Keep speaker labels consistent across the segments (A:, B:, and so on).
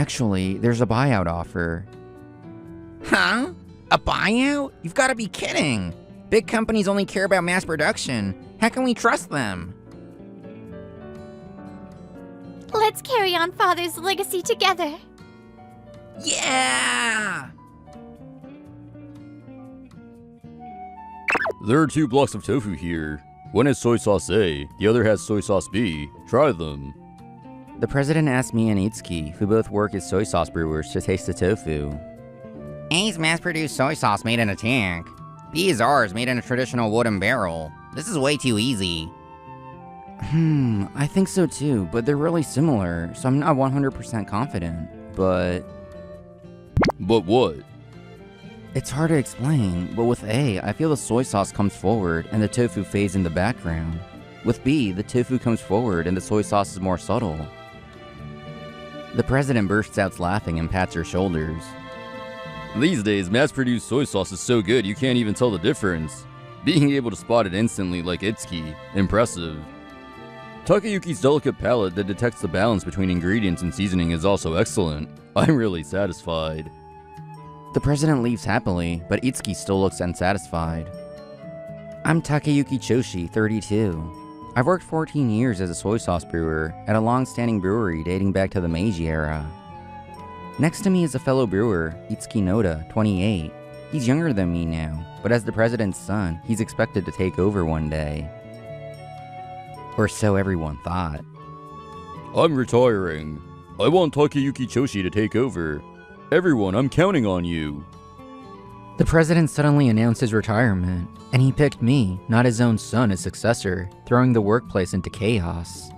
A: Actually, there's a buyout offer.
B: Huh? A buyout? You've got to be kidding. Big companies only care about mass production. How can we trust them?
C: Let's carry on Father's legacy together.
B: Yeah!
D: There are 2 blocks of tofu here. One has soy sauce A, the other has soy sauce B. Try them.
A: The president asked me and Itsuki, who both work as soy sauce brewers, to taste the tofu.
B: A's mass-produced soy sauce made in a tank. B is ours, made in a traditional wooden barrel. This is way too easy.
A: I think so too, but they're really similar, so I'm not 100% confident. But
D: what?
A: it's hard to explain, but with A, I feel the soy sauce comes forward and the tofu fades in the background. With B, the tofu comes forward and the soy sauce is more subtle. The president bursts out laughing and pats her shoulders.
D: These days, mass-produced soy sauce is so good you can't even tell the difference. Being able to spot it instantly like Itsuki, impressive. Takayuki's delicate palate that detects the balance between ingredients and seasoning is also excellent. I'm really satisfied.
A: The president leaves happily, but Itsuki still looks unsatisfied. I'm Takayuki Choshi, 32. I've worked 14 years as a soy sauce brewer at a long-standing brewery dating back to the Meiji era. Next to me is a fellow brewer, Itsuki Noda, 28. He's younger than me now, but as the president's son, he's expected to take over one day. Or so everyone thought.
D: I'm retiring. I want Takayuki Choshi to take over. Everyone, I'm counting on you.
A: The president suddenly announced his retirement, and he picked me, not his own son, as successor, throwing the workplace into chaos.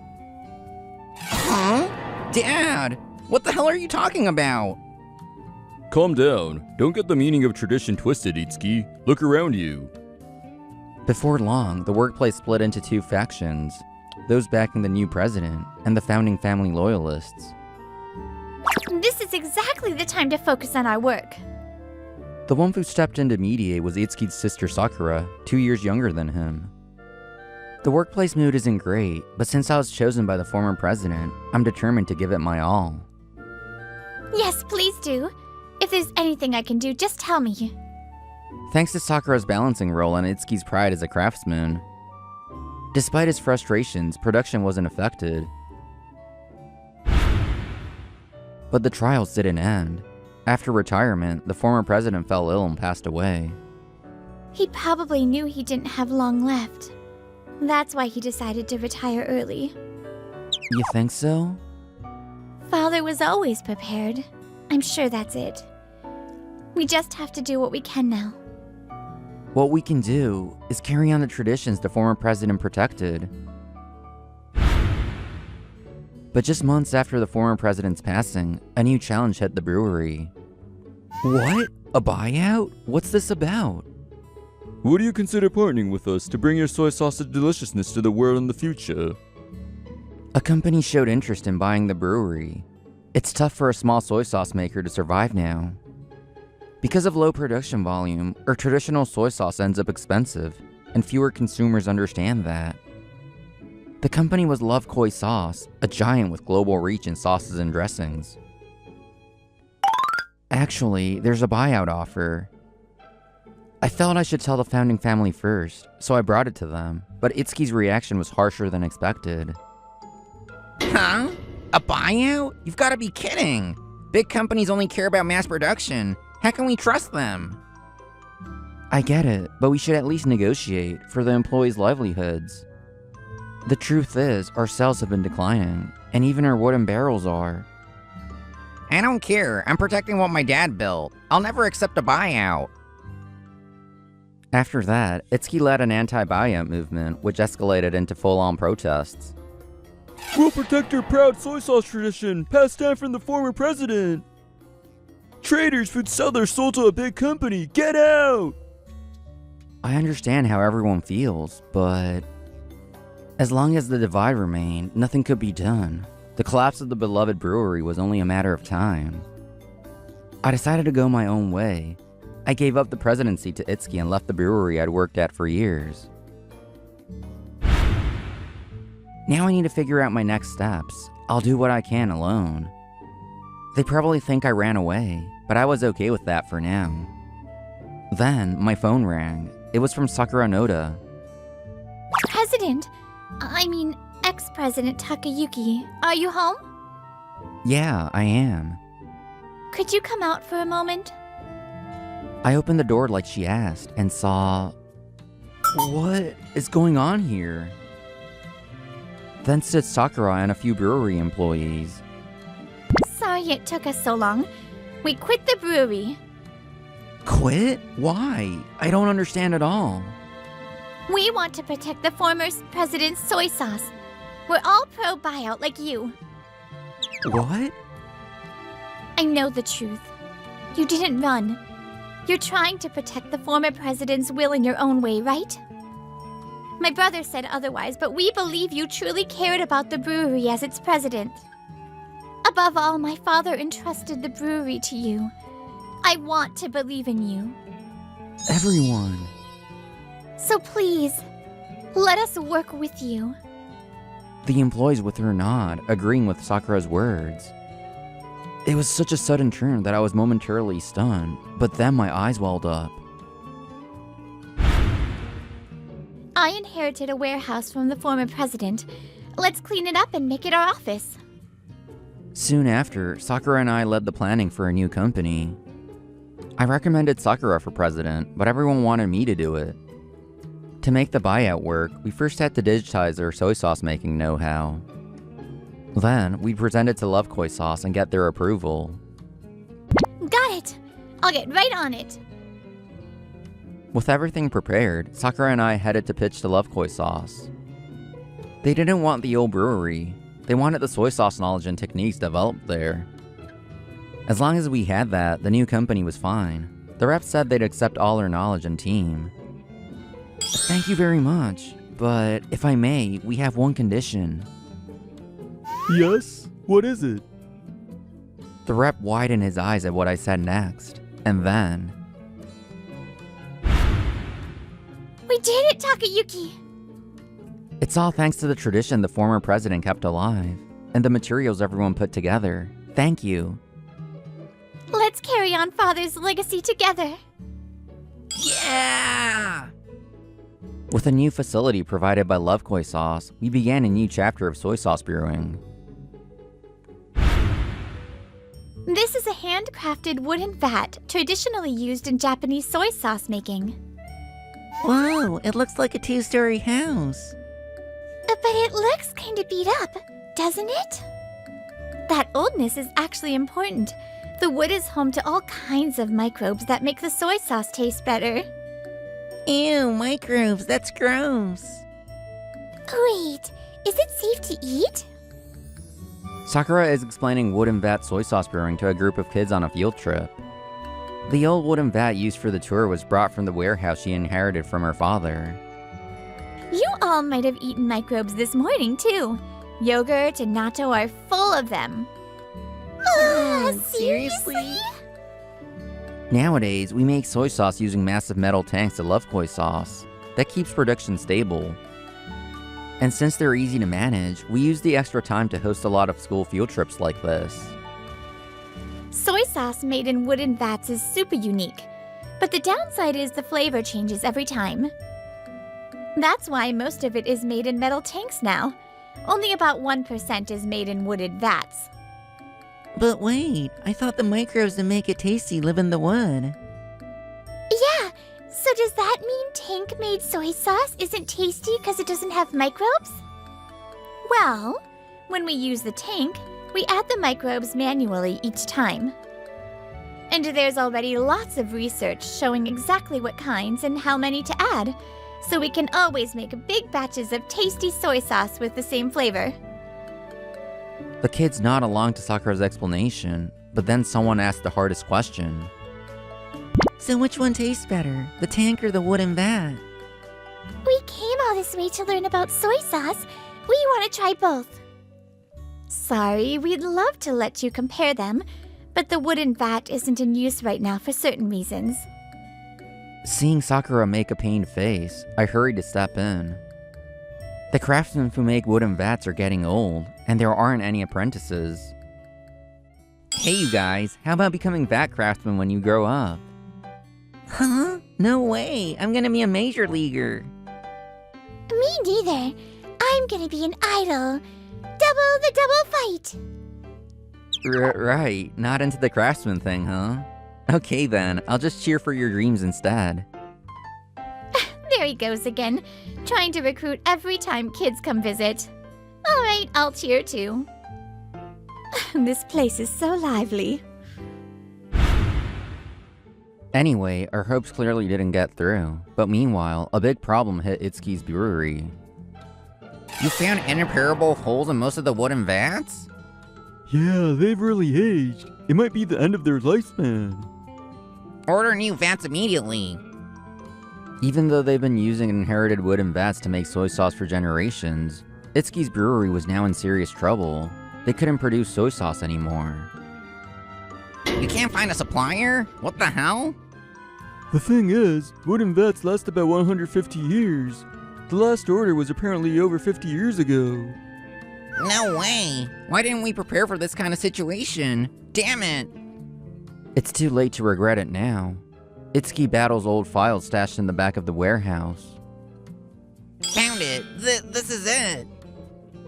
B: Huh? Dad, what the hell are you talking about?
D: Calm down. Don't get the meaning of tradition twisted, Itsuki. Look around you.
A: Before long, the workplace split into 2 factions, those backing the new president and the founding family loyalists.
C: This is exactly the time to focus on our work.
A: The one who stepped in to mediate was Itsuki's sister Sakura, 2 years younger than him. The workplace mood isn't great, but since I was chosen by the former president, I'm determined to give it my all.
C: Yes, please do. If there's anything I can do, just tell me.
A: Thanks to Sakura's balancing role and Itsuki's pride as a craftsman. Despite his frustrations, production wasn't affected. But the trials didn't end. After retirement, the former president fell ill and passed away.
C: He probably knew he didn't have long left. That's why he decided to retire early.
A: You think so?
C: Father was always prepared. I'm sure that's it. We just have to do what we can now.
A: What we can do is carry on the traditions the former president protected. But just months after the former president's passing, a new challenge hit the brewery. What? A buyout? What's this about?
D: Would you consider partnering with us to bring your soy sausage deliciousness to the world in the future?
A: A company showed interest in buying the brewery. It's tough for a small soy sauce maker to survive now. Because of low production volume, our traditional soy sauce ends up expensive, and fewer consumers understand that. The company was Love Koi Sauce, a giant with global reach in sauces and dressings. Actually, there's a buyout offer. I felt I should tell the founding family first, so I brought it to them, but Itsuki's reaction was harsher than expected.
B: Huh? A buyout? You've got to be kidding. Big companies only care about mass production. How can we trust them?
A: I get it, but we should at least negotiate for the employees' livelihoods. The truth is, our sales have been declining, and even our wooden barrels are.
B: I don't care. I'm protecting what my dad built. I'll never accept a buyout.
A: After that, Itsuki led an anti-buyout movement, which escalated into full-on protests.
D: We'll protect our proud soy sauce tradition, passed down from the former president. Traders would sell their soul to a big company. Get out!
A: I understand how everyone feels, but as long as the divide remained, nothing could be done. The collapse of the beloved brewery was only a matter of time. I decided to go my own way. I gave up the presidency to Itsuki and left the brewery I'd worked at for years. Now I need to figure out my next steps. I'll do what I can alone. They probably think I ran away, but I was okay with that for now. Then, my phone rang. It was from Sakura Noda.
C: Ex-President Takayuki, are you home?
A: Yeah, I am.
C: Could you come out for a moment?
A: I opened the door like she asked and saw... What is going on here? Then stood Sakura and a few brewery employees.
C: Sorry it took us so long. We quit the brewery.
A: Quit? Why? I don't understand at all.
C: We want to protect the former president's soy sauce. We're all pro-buyout like you.
A: What?
C: I know the truth. You didn't run. You're trying to protect the former president's will in your own way, right? My brother said otherwise, but we believe you truly cared about the brewery as its president. Above all, my father entrusted the brewery to you. I want to believe in you.
A: Everyone.
C: So please, let us work with you.
A: The employees with her nod, agreeing with Sakura's words. It was such a sudden turn that I was momentarily stunned, but then my eyes welled up.
C: I inherited a warehouse from the former president. Let's clean it up and make it our office.
A: Soon after, Sakura and I led the planning for a new company. I recommended Sakura for president, but everyone wanted me to do it. To make the buyout work, we first had to digitize their soy sauce making know-how. Then, we presented to Love Koi Sauce and get their approval.
C: Got it! I'll get right on it.
A: With everything prepared, Sakura and I headed to pitch to Love Koi Sauce. They didn't want the old brewery. They wanted the soy sauce knowledge and techniques developed there. As long as we had that, the new company was fine. The rep said they'd accept all our knowledge and team. Thank you very much, but if I may, we have one condition.
E: Yes? What is it?
A: The rep widened his eyes at what I said next, and then...
C: We did it, Takayuki!
A: It's all thanks to the tradition the former president kept alive, and the materials everyone put together. Thank you.
C: Let's carry on Father's legacy together.
B: Yeah!
A: With a new facility provided by Love Koi Sauce, we began a new chapter of soy sauce brewing.
C: This is a handcrafted wooden vat traditionally used in Japanese soy sauce making.
B: Whoa, it looks like a two-story house.
C: But it looks kinda beat up, doesn't it? That oldness is actually important. The wood is home to all kinds of microbes that make the soy sauce taste better.
B: Ew, microbes, that's gross.
C: Wait, is it safe to eat?
A: Sakura is explaining wooden vat soy sauce brewing to a group of kids on a field trip. The old wooden vat used for the tour was brought from the warehouse she inherited from her father.
C: You all might have eaten microbes this morning, too. Yogurt and natto are full of them. Seriously?
A: Nowadays, we make soy sauce using massive metal tanks at Love Koi Sauce. That keeps production stable. And since they're easy to manage, we use the extra time to host a lot of school field trips like this.
C: Soy sauce made in wooden vats is super unique, but the downside is the flavor changes every time. That's why most of it is made in metal tanks now. Only about 1% is made in wooden vats.
B: But wait, I thought the microbes that make it tasty live in the wood.
C: Yeah, so does that mean tank-made soy sauce isn't tasty because it doesn't have microbes? Well, when we use the tank, we add the microbes manually each time. And there's already lots of research showing exactly what kinds and how many to add, so we can always make big batches of tasty soy sauce with the same flavor.
A: The kids nod along to Sakura's explanation, but then someone asked the hardest question.
B: So which one tastes better, the tank or the wooden vat?
C: We came all this way to learn about soy sauce. We want to try both. Sorry, we'd love to let you compare them, but the wooden vat isn't in use right now for certain reasons.
A: Seeing Sakura make a pained face, I hurried to step in. The craftsmen who make wooden vats are getting old, and there aren't any apprentices. Hey you guys, how about becoming vat craftsmen when you grow up?
B: Huh? No way. I'm gonna be a major leaguer.
C: Me neither. I'm gonna be an idol. Double the double fight.
A: Right, not into the craftsman thing, huh? Okay then, I'll just cheer for your dreams instead.
C: There he goes again, trying to recruit every time kids come visit. Alright, I'll cheer too. This place is so lively.
A: Anyway, our hopes clearly didn't get through, but meanwhile, a big problem hit Itsuki's brewery.
B: You found irreparable holes in most of the wooden vats?
E: Yeah, they've really aged. It might be the end of their lifespan.
B: Order new vats immediately.
A: Even though they've been using inherited wooden vats to make soy sauce for generations, Itsuki's brewery was now in serious trouble. They couldn't produce soy sauce anymore.
B: You can't find a supplier? What the hell?
E: The thing is, wooden vats last about 150 years. The last order was apparently over 50 years ago.
B: No way. Why didn't we prepare for this kind of situation? Damn it.
A: It's too late to regret it now. Itsuki battles old files stashed in the back of the warehouse.
B: Found it. This is it.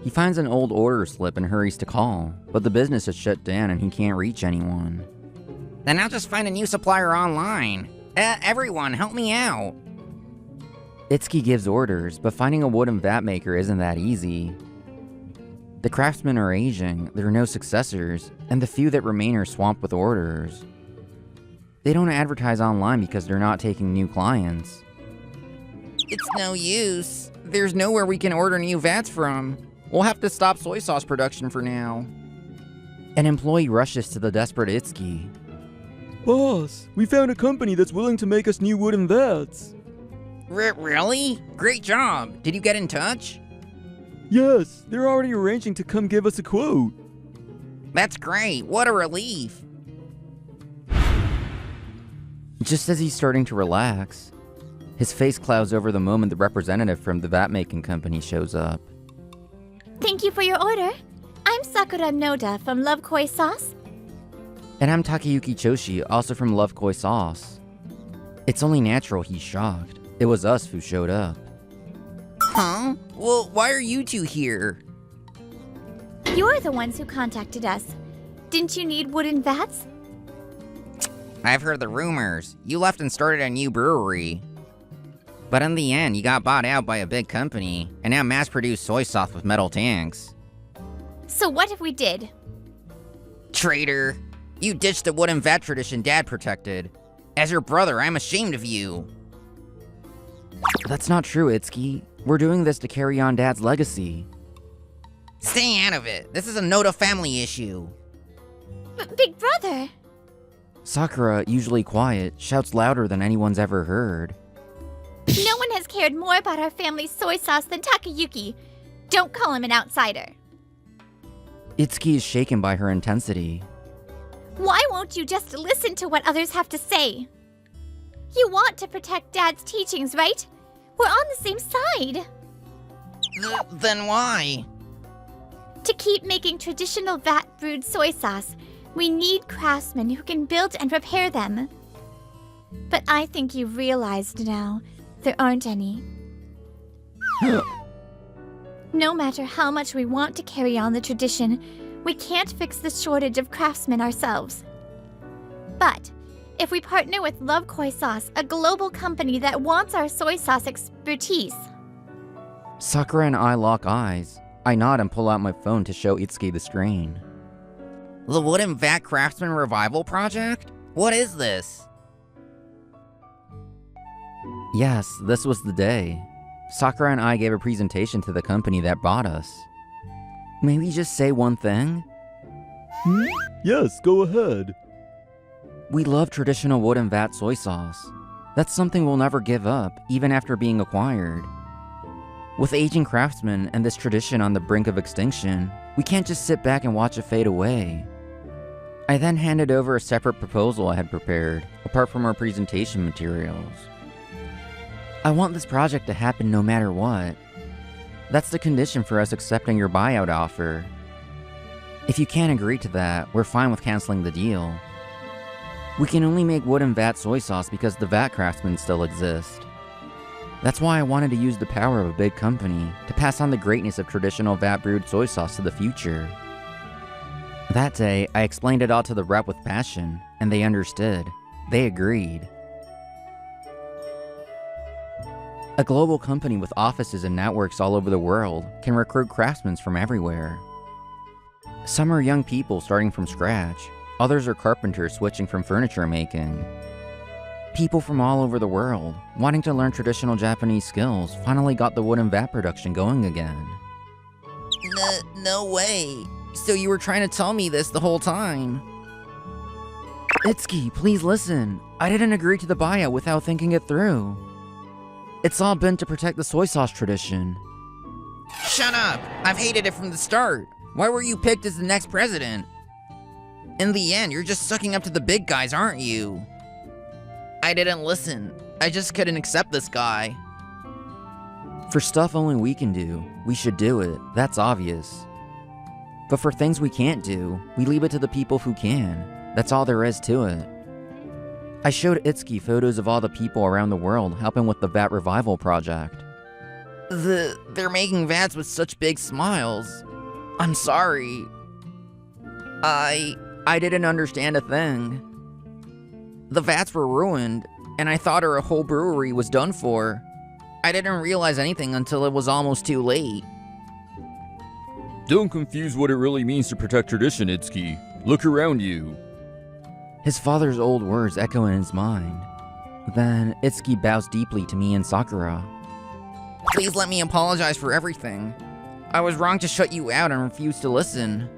A: He finds an old order slip and hurries to call, but the business is shut down and he can't reach anyone.
B: Then I'll just find a new supplier online. Everyone, help me out.
A: Itsuki gives orders, but finding a wooden vat maker isn't that easy. The craftsmen are aging, there are no successors, and the few that remain are swamped with orders. They don't advertise online because they're not taking new clients.
B: It's no use. There's nowhere we can order new vats from. We'll have to stop soy sauce production for now.
A: An employee rushes to the desperate Itsuki.
E: Boss, we found a company that's willing to make us new wooden vats.
B: Really? Great job. Did you get in touch?
E: Yes, they're already arranging to come give us a quote.
B: That's great. What a relief.
A: Just as he's starting to relax, his face clouds over the moment the representative from the vat-making company shows up.
C: Thank you for your order. I'm Sakura Noda from Love Koi Sauce.
A: And I'm Takayuki Choshi, also from Love Koi Sauce. It's only natural he's shocked. It was us who showed up.
B: Huh? Well, why are you two here?
C: You're the ones who contacted us. Didn't you need wooden vats?
B: I've heard the rumors. You left and started a new brewery. But in the end, you got bought out by a big company, and now mass-produce soy sauce with metal tanks.
C: So what if we did?
B: Traitor! You ditched the wooden vat tradition Dad protected. As your brother, I'm ashamed of you.
A: That's not true, Itsuki. We're doing this to carry on Dad's legacy.
B: Stay out of it. This is a Noda family issue.
C: Big brother!
A: Sakura, usually quiet, shouts louder than anyone's ever heard.
C: No one has cared more about our family's soy sauce than Takayuki. Don't call him an outsider.
A: Itsuki is shaken by her intensity.
C: Why won't you just listen to what others have to say? You want to protect Dad's teachings, right? We're on the same side.
B: Then why?
C: To keep making traditional vat-brewed soy sauce, we need craftsmen who can build and repair them. But I think you've realized now, there aren't any. No matter how much we want to carry on the tradition, we can't fix the shortage of craftsmen ourselves. But if we partner with Love Koi Sauce, a global company that wants our soy sauce expertise.
A: Sakura and I lock eyes. I nod and pull out my phone to show Itsuki the screen.
B: The Wooden Vat Craftsman Revival Project? What is this?
A: Yes, this was the day. Sakura and I gave a presentation to the company that bought us. May we just say one thing?
E: Yes, go ahead.
A: We love traditional wooden vat soy sauce. That's something we'll never give up, even after being acquired. With aging craftsmen and this tradition on the brink of extinction, we can't just sit back and watch it fade away. I then handed over a separate proposal I had prepared, apart from our presentation materials. I want this project to happen no matter what. That's the condition for us accepting your buyout offer. If you can't agree to that, we're fine with canceling the deal. We can only make wooden vat soy sauce because the vat craftsmen still exist. That's why I wanted to use the power of a big company to pass on the greatness of traditional vat brewed soy sauce to the future. That day, I explained it all to the rep with passion, and they understood. They agreed. A global company with offices and networks all over the world can recruit craftsmen from everywhere. Some are young people starting from scratch, others are carpenters switching from furniture making. People from all over the world, wanting to learn traditional Japanese skills, finally got the wooden vat production going again.
B: No way. So you were trying to tell me this the whole time?
A: Itsuki, please listen. I didn't agree to the buyout without thinking it through. It's all been to protect the soy sauce tradition.
B: Shut up! I've hated it from the start. Why were you picked as the next president? In the end, you're just sucking up to the big guys, aren't you? I didn't listen. I just couldn't accept this guy.
A: For stuff only we can do, we should do it. That's obvious. But for things we can't do, we leave it to the people who can. That's all there is to it. I showed Itsuki photos of all the people around the world helping with the VAT Revival project.
B: They're making VATs with such big smiles. I'm sorry.
A: I didn't understand a thing.
B: The VATs were ruined, and I thought our whole brewery was done for. I didn't realize anything until it was almost too late.
D: Don't confuse what it really means to protect tradition, Itsuki. Look around you.
A: His father's old words echo in his mind. Then Itsuki bows deeply to me and Sakura.
B: Please let me apologize for everything. I was wrong to shut you out and refuse to listen.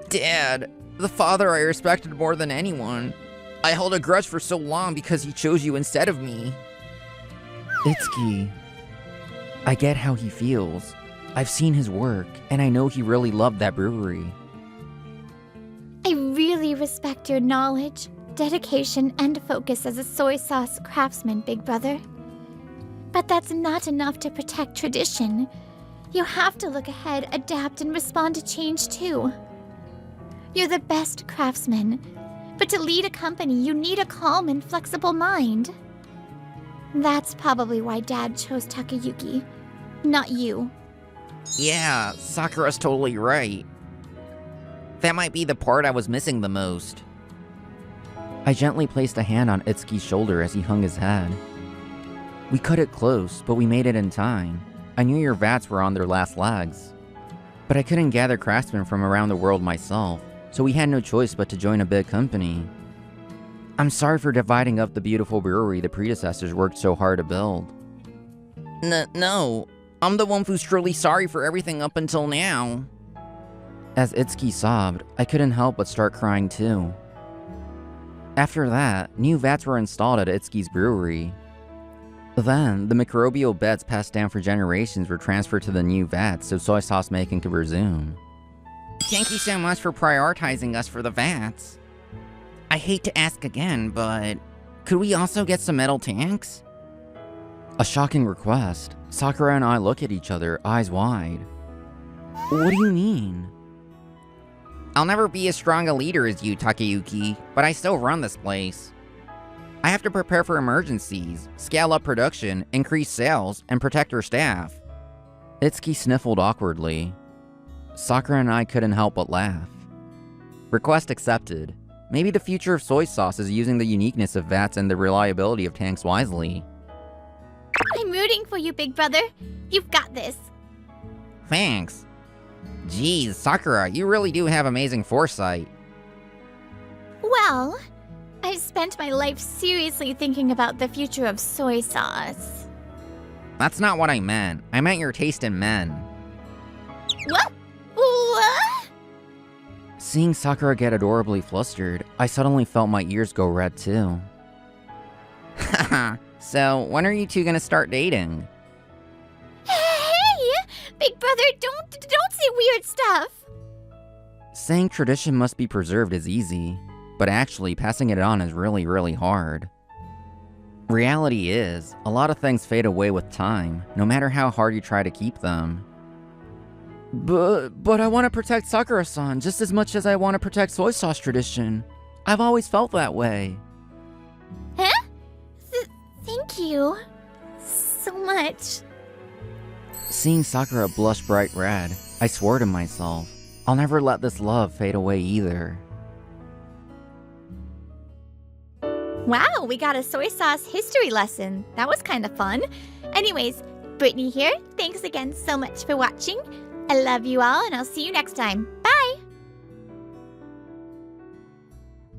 B: Dad, the father I respected more than anyone. I held a grudge for so long because he chose you instead of me.
A: Itsuki, I get how he feels. I've seen his work, and I know he really loved that brewery.
C: I really respect your knowledge, dedication, and focus as a soy sauce craftsman, Big Brother. But that's not enough to protect tradition. You have to look ahead, adapt, and respond to change too. You're the best craftsman, but to lead a company, you need a calm and flexible mind. That's probably why Dad chose Takayuki, not you.
B: Yeah, Sakura's totally right. That might be the part I was missing the most.
A: I gently placed a hand on Itsuki's shoulder as he hung his head. We cut it close, but we made it in time. I knew your vats were on their last legs. But I couldn't gather craftsmen from around the world myself, so we had no choice but to join a big company. I'm sorry for dividing up the beautiful brewery the predecessors worked so hard to build.
B: No, I'm the one who's truly sorry for everything up until now.
A: As Itsuki sobbed, I couldn't help but start crying too. After that, new vats were installed at Itsuki's brewery. Then, the microbial beds passed down for generations were transferred to the new vats so soy sauce making could resume.
B: Thank you so much for prioritizing us for the vats. I hate to ask again, but could we also get some metal tanks?
A: A shocking request. Sakura and I look at each other, eyes wide. What do you mean?
B: I'll never be as strong a leader as you, Takayuki, but I still run this place. I have to prepare for emergencies, scale up production, increase sales, and protect our staff.
A: Itsuki sniffled awkwardly. Sakura and I couldn't help but laugh. Request accepted. Maybe the future of soy sauce is using the uniqueness of vats and the reliability of tanks wisely.
C: I'm rooting for you, Big Brother. You've got this.
B: Thanks. Geez, Sakura, you really do have amazing foresight.
C: Well, I've spent my life seriously thinking about the future of soy sauce.
B: That's not what I meant. I meant your taste in men.
C: What? What?
A: Seeing Sakura get adorably flustered, I suddenly felt my ears go red too.
B: Haha, so when are you two gonna start dating?
C: Hey! Big Brother, don't say weird stuff!
A: Saying tradition must be preserved is easy, but actually passing it on is really, really hard. Reality is, a lot of things fade away with time, no matter how hard you try to keep them. But I want to protect Sakura-san just as much as I want to protect soy sauce tradition. I've always felt that way.
C: Huh? Thank you. So much.
A: Seeing Sakura blush bright red, I swore to myself, I'll never let this love fade away either.
C: Wow, we got a soy sauce history lesson. That was kind of fun. Anyways, Brittany here. Thanks again so much for watching. I love you all, and I'll see you next time.